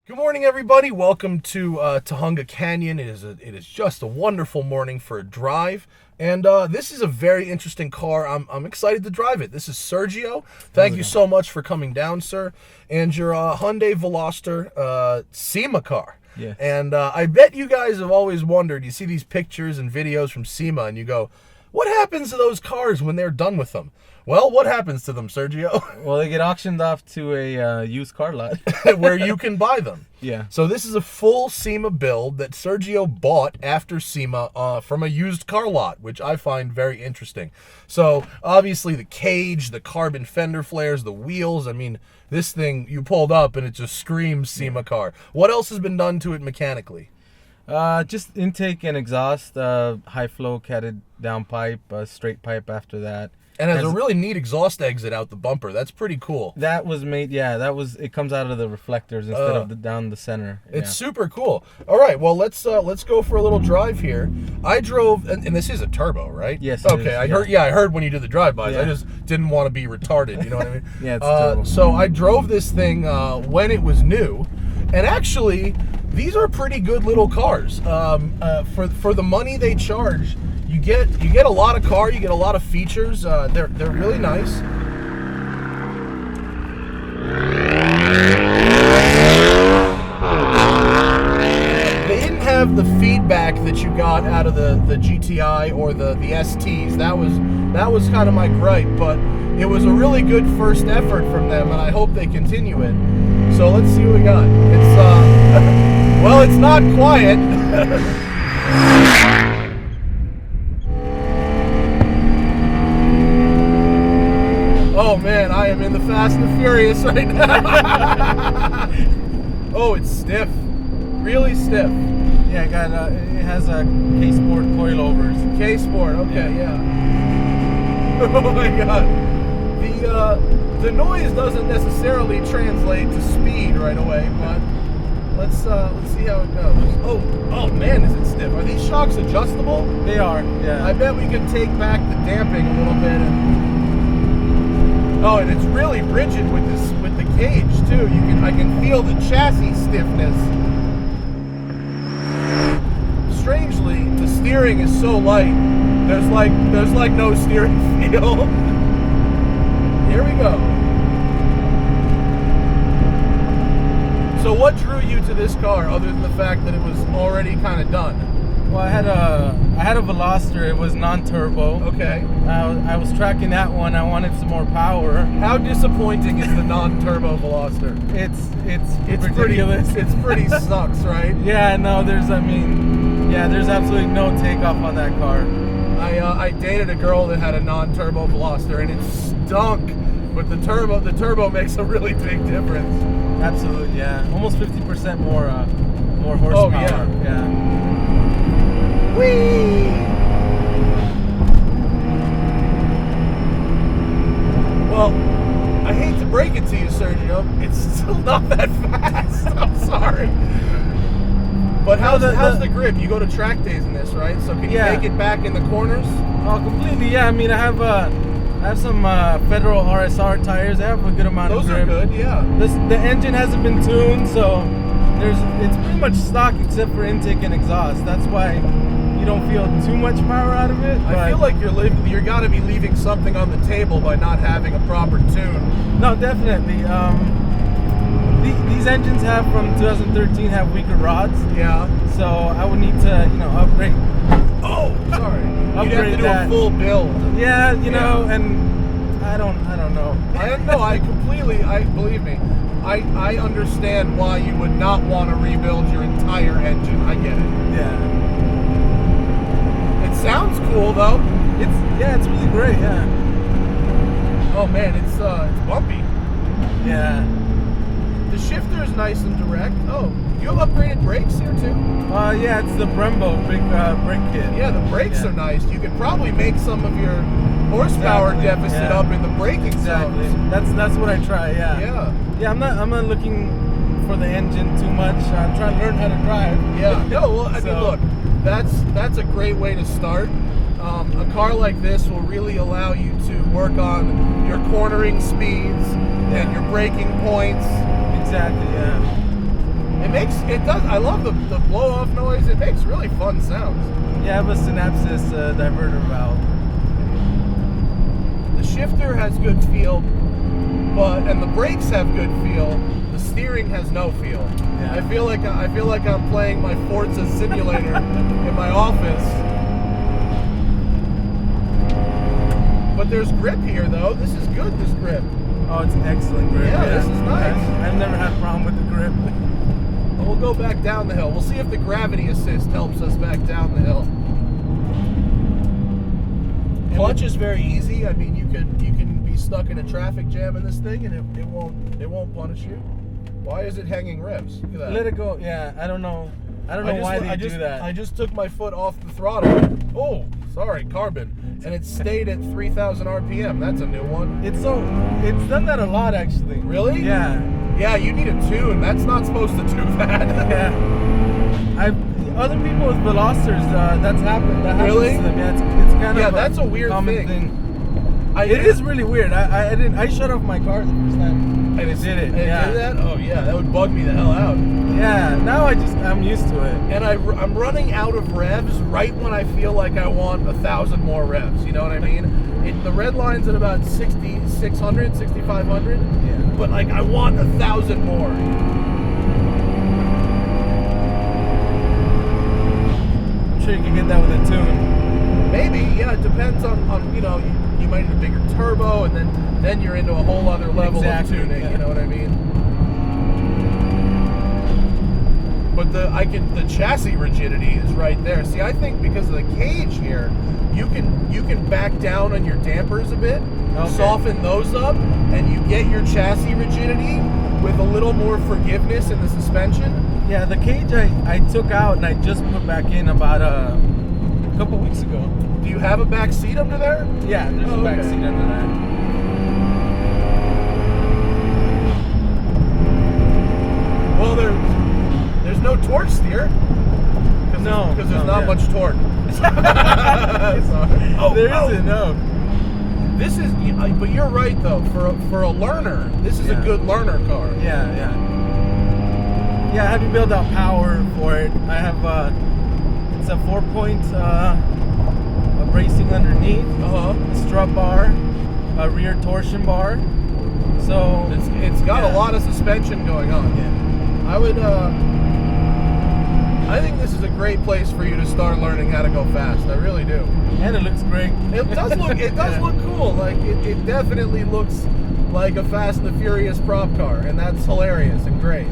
Good morning, everybody. Welcome to Tahunga Canyon. It is just a wonderful morning for a drive, and this is a very interesting car. I'm excited to drive it. This is Sergio. Thank you so much for coming down, sir. And your Hyundai Veloster SEMA car. Yeah. And I bet you guys have always wondered. You see these pictures and videos from SEMA, and you go, "What happens to those cars when they're done with them?" Well, what happens to them, Sergio? Well, they get auctioned off to a used car lot. Where you can buy them. Yeah. So this is a full SEMA build that Sergio bought after SEMA from a used car lot, which I find very interesting. So obviously the cage, the carbon fender flares, the wheels. I mean, this thing, you pulled up and it just screams SEMA car. What else has been done to it mechanically? Just intake and exhaust, high flow catted down pipe, straight pipe after that. And has a really neat exhaust exit out the bumper. That's pretty cool. That was made, it comes out of the reflectors instead of down the center. It's super cool. All right, well, let's go for a little drive here. I drove, and this is a turbo, right? Yes. Okay, I heard when you did the drive-bys. Yeah. I just didn't want to be retarded, you know what I mean? Yeah, it's turbo. So I drove this thing when it was new, and actually, these are pretty good little cars. For the money they charge, you get a lot of car, you get a lot of features. They're really nice. They didn't have the feedback that you got out of the GTI or the STs. That was kind of my gripe, but it was a really good first effort from them, and I hope they continue it. So let's see what we got. It's well, it's not quiet. Oh man, I am in the Fast and the Furious right now. Oh, it's stiff. Really stiff. Yeah, it has a K-Sport coilovers. K-Sport, okay, yeah. Oh my god. The noise doesn't necessarily translate to speed right away, but let's see how it goes. Oh man, is it stiff? Are these shocks adjustable? They are, yeah. I bet we can take back the damping a little bit and it's really rigid with the cage too. I can feel the chassis stiffness. Strangely, the steering is so light. There's like no steering feel. Here we go. So what drew you to this car other than the fact that it was already kind of done? Well, I had a Veloster. It was non-turbo. Okay. I was tracking that one. I wanted some more power. How disappointing is the non-turbo Veloster? It's ridiculous. It's pretty sucks, right? Yeah, no, there's absolutely no takeoff on that car. I dated a girl that had a non-turbo Veloster and it stunk, but the turbo makes a really big difference. Absolutely, yeah. Almost 50% more horsepower. Oh yeah. Whee! Well, I hate to break it to you, Sergio. It's still not that fast. I'm sorry. But how's the grip? You go to track days in this, right? So can you make it back in the corners? Oh, completely. Yeah. I mean, I have some Federal RSR tires. They have a good amount of grip. Those are good. Yeah. The engine hasn't been tuned, so it's pretty much stock except for intake and exhaust. That's why you don't feel too much power out of it. I feel like you're got to be leaving something on the table by not having a proper tune. No, definitely. These engines from 2013 have weaker rods. Yeah. So I would need to, upgrade. Oh, sorry. You'd have to do that. a full build. Yeah, know, and I don't know. Believe me. I understand why you would not want to rebuild your entire engine. I get it. Yeah. It sounds cool though. It's really great. Yeah. Oh man, it's bumpy. Yeah. The shifter is nice and direct. Oh, you have upgraded brakes here too? Yeah, it's the Brembo brake kit. Yeah, the brakes are nice. You could probably make some of your horsepower deficit up in the braking zones. That's what I try. Yeah. Yeah, I'm not looking for the engine too much. I'm trying to learn how to drive. Yeah. No, well, I mean, look, that's a great way to start. A car like this will really allow you to work on your cornering speeds and your braking points. Exactly, yeah. It does. I love the blow off noise. It makes really fun sounds. Yeah, I have a synapsis diverter valve. The shifter has good feel, and the brakes have good feel. The steering has no feel. Yeah. I feel like I'm playing my Forza simulator in my office. But there's grip here, though. This is good. This grip. Oh, it's excellent grip. Yeah, this is nice. I've never had a problem with the grip. We'll go back down the hill. We'll see if the gravity assist helps us back down the hill. Clutch is very easy. I mean, you can be stuck in a traffic jam in this thing, and it won't punish you. Why is it hanging revs? Look at that. Let it go. Yeah, I don't know. I don't know why they do that. I just took my foot off the throttle. Oh, sorry, carbon. And it stayed at 3,000 RPM. That's a new one. It's done that a lot, actually. Really? Yeah. Yeah, you need a tune. That's not supposed to do that. Yeah. Other people with Velosters, that's happened. That Really? happens to them. Yeah, it's kind of that's a weird common thing. It is really weird. I shut off my car the first time. And it did it. And Yeah. it did that? Oh yeah, that would bug me the hell out. Yeah. Now I'm used to it. And I'm running out of revs right when I feel like I want 1,000 more revs. You know what I mean? The red line's at about 6,600, 6,500. Yeah. But like I want 1,000 more. I'm sure you can get that with a tune. Maybe, yeah. It depends on you might need a bigger turbo, and then you're into a whole other level of tuning. Yeah. You know what I mean? But the chassis rigidity is right there. See, I think because of the cage here, you can back down on your dampers a bit, soften those up, and you get your chassis rigidity with a little more forgiveness in the suspension. Yeah, the cage I took out and I just put back in about a couple weeks ago. Do you have a back seat under there? Yeah, there's a back seat under that. Well, there's no torque steer. Because there's not much torque. There isn't, no. This is, but you're right though. For a learner, this is a good learner car. Yeah. Yeah, I haven't built out power for it. I have it's a 4-point bracing underneath, strut bar, a rear torsion bar. So it's got a lot of suspension going on. Yeah. I think this is a great place for you to start learning how to go fast. I really do. And it looks great. It does look. It does look cool. Like it definitely looks like a Fast and the Furious prop car, and that's hilarious and great.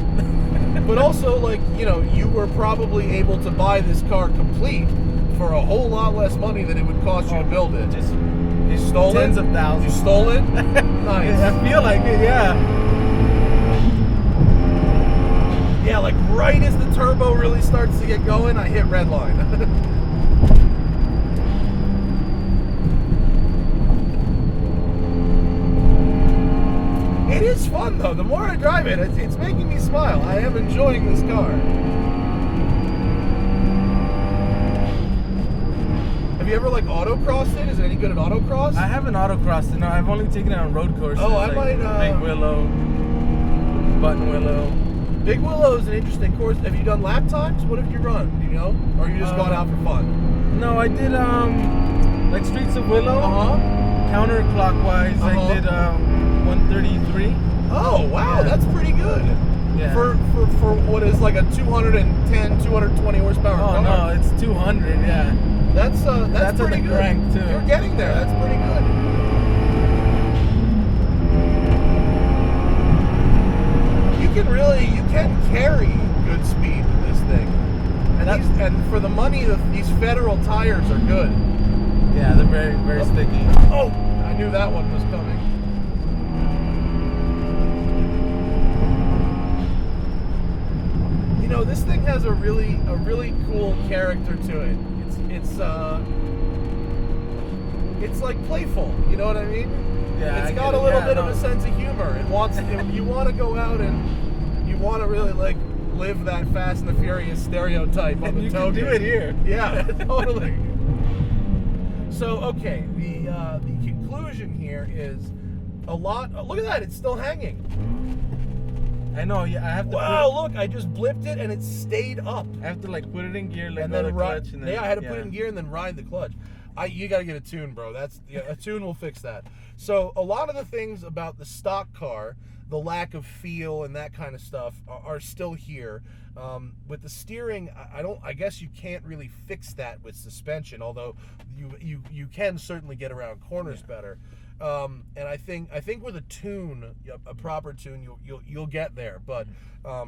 But also, like you were probably able to buy this car complete for a whole lot less money than it would cost you to build it. You stole tens it? of thousands. You stole it? Nice. I feel like it. Yeah. Yeah, like right as the turbo really starts to get going, I hit red line. It is fun though. The more I drive it, it's making me smile. I am enjoying this car. Have you ever like autocrossed it? Is it any good at autocross? I haven't autocrossed it. No, I've only taken it on road courses. Oh, I like might. Big Willow, Button Willow. Big Willow is an interesting course. Have you done lap times? What have you run? Do you know? Or you just gone out for fun? No, I did like Streets of Willow. Counterclockwise, I did 133. Oh wow, that's pretty good. Yeah. For what is like a 210, 220 horsepower car. Oh no, it's 200. Yeah. That's pretty good. Crank too. You're getting there. That's pretty good. You can carry good speed with this thing, and for the money, these Federal tires are good. Yeah, they're very, very sticky. Oh, I knew that one was coming. This thing has a really cool character to it. It's like playful. You know what I mean? Yeah, it's got a little bit of a sense of humor. It wants you want to go out and you want to really like live that Fast and the Furious stereotype on the tow. You can do it here. Yeah, totally. So okay, the conclusion here is a lot. Look at that, it's still hanging. I know. Yeah, I have to. Wow, look, I just blipped it and it stayed up. I have to like put it in gear, let And go of then the clutch, and then I had to put it in gear and then ride the clutch. You got to get a tune, bro. A tune will fix that. So a lot of the things about the stock car, the lack of feel and that kind of stuff, are still here. With the steering, I guess you can't really fix that with suspension. Although you can certainly get around corners better. And I think with a tune, a proper tune, you'll get there. But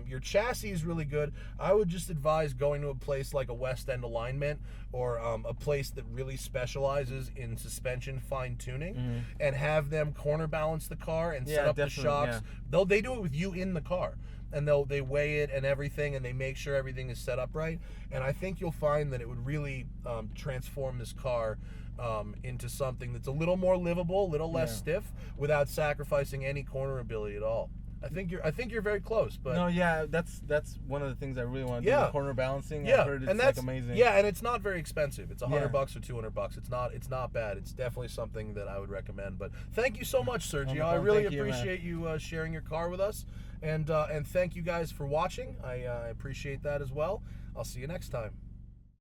your chassis is really good. I would just advise going to a place like a West End Alignment or a place that really specializes in suspension fine tuning, and have them corner balance the car and set up the shocks. Yeah. They do it with you in the car, and they weigh it and everything, and they make sure everything is set up right. And I think you'll find that it would really transform this car into something that's a little more livable, a little less stiff, without sacrificing any corner ability at all. I think you're very close, but no, yeah, that's one of the things I really want to do. The corner balancing. Yeah, I heard it's and that's like amazing. Yeah, and it's not very expensive. It's $100 or $200. It's not bad. It's definitely something that I would recommend. But thank you so much, Sergio. I really appreciate you sharing your car with us, and thank you guys for watching. I appreciate that as well. I'll see you next time.